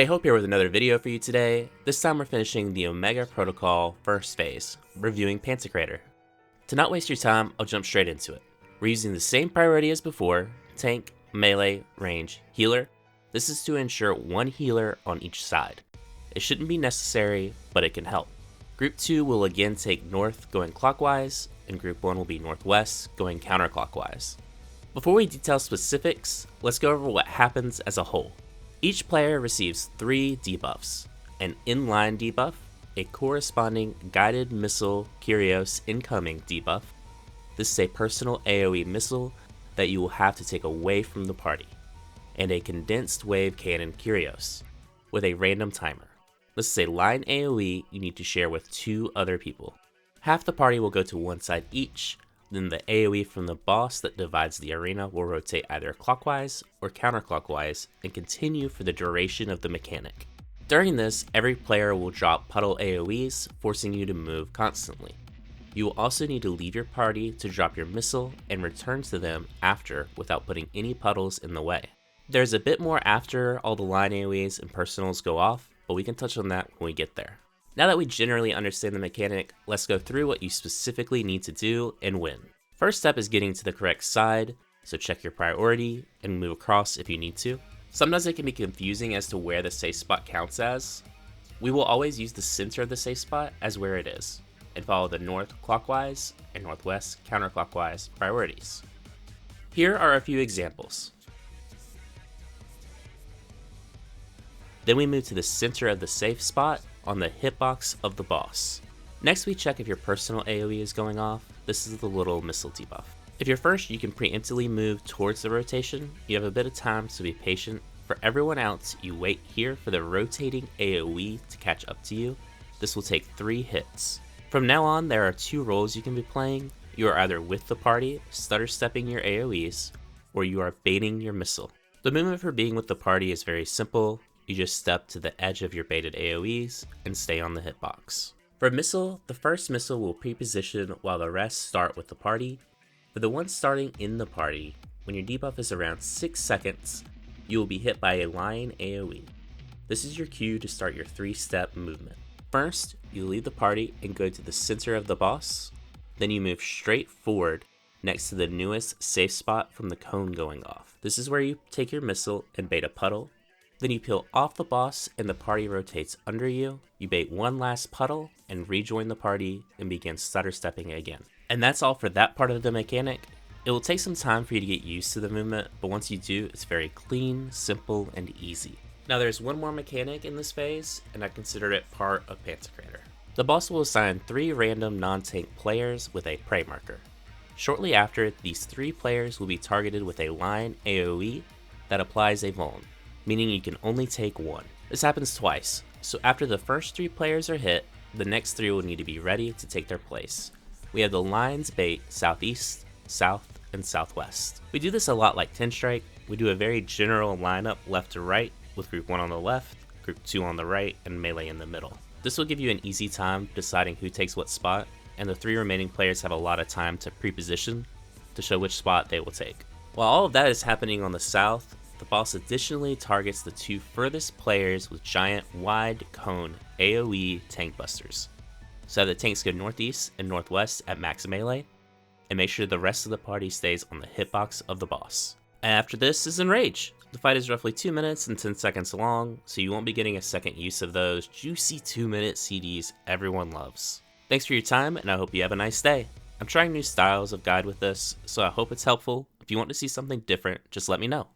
Hey, Hope here with another video for you today. This time we're finishing the Omega Protocol first phase, reviewing Pantokrator. To not waste your time, I'll jump straight into it. We're using the same priority as before: tank, melee, range, healer. This is to ensure one healer on each side. It shouldn't be necessary, but it can help. Group 2 will again take north going clockwise, and Group 1 will be northwest going counterclockwise. Before we detail specifics, let's go over what happens as a whole. Each player receives 3 debuffs: an inline debuff, a corresponding guided missile Kyrios incoming debuff. This is a personal AoE missile that you will have to take away from the party, and a condensed wave cannon Kyrios with a random timer. This is a line AoE you need to share with 2 other people. Half the party will go to one side each. Then the AoE from the boss that divides the arena will rotate either clockwise or counterclockwise and continue for the duration of the mechanic. During this, every player will drop puddle AoEs, forcing you to move constantly. You will also need to leave your party to drop your missile and return to them after without putting any puddles in the way. There's a bit more after all the line AoEs and personals go off, but we can touch on that when we get there. Now that we generally understand the mechanic, let's go through what you specifically need to do and when. First step is getting to the correct side, so check your priority and move across if you need to. Sometimes it can be confusing as to where the safe spot counts as. We will always use the center of the safe spot as where it is, and follow the north clockwise and northwest counterclockwise priorities. Here are a few examples. Then we move to the center of the safe spot on the hitbox of the boss. Next we check if your personal AoE is going off. This is the little missile debuff. If you're first, you can preemptively move towards the rotation. You have a bit of time, so be patient. For everyone else, you wait here for the rotating AoE to catch up to you. This will take 3 hits. From now on, there are 2 roles you can be playing. You are either with the party, stutter stepping your AoEs, or you are baiting your missile. The movement for being with the party is very simple. You just step to the edge of your baited AoEs and stay on the hitbox. For missile, the first missile will pre-position while the rest start with the party. For the one starting in the party, when your debuff is around 6 seconds, you will be hit by a line AoE. This is your cue to start your 3-step movement. First, you leave the party and go to the center of the boss. Then you move straight forward next to the newest safe spot from the cone going off. This is where you take your missile and bait a puddle. Then you peel off the boss and the party rotates under you. You bait one last puddle and rejoin the party and begin stutter stepping again. And that's all for that part of the mechanic. It will take some time for you to get used to the movement, but once you do, it's very clean, simple, and easy. Now there's one more mechanic in this phase, and I consider it part of Pantokrator. The boss will assign 3 random non-tank players with a prey marker. Shortly after, these 3 players will be targeted with a line AoE that applies a vuln, meaning you can only take 1. This happens twice, so after the first 3 players are hit, the next 3 will need to be ready to take their place. We have the lines bait southeast, south, and southwest. We do this a lot like 10 Strike. We do a very general lineup left to right, with Group 1 on the left, Group 2 on the right, and melee in the middle. This will give you an easy time deciding who takes what spot, and the 3 remaining players have a lot of time to pre-position to show which spot they will take. While all of that is happening on the south, the boss additionally targets the 2 furthest players with giant wide cone AoE tank busters. So the tanks go northeast and northwest at max melee, and make sure the rest of the party stays on the hitbox of the boss. And after this is Enrage. The fight is roughly 2 minutes and 10 seconds long, so you won't be getting a second use of those juicy 2-minute CDs everyone loves. Thanks for your time, and I hope you have a nice day. I'm trying new styles of guide with this, so I hope it's helpful. If you want to see something different, just let me know.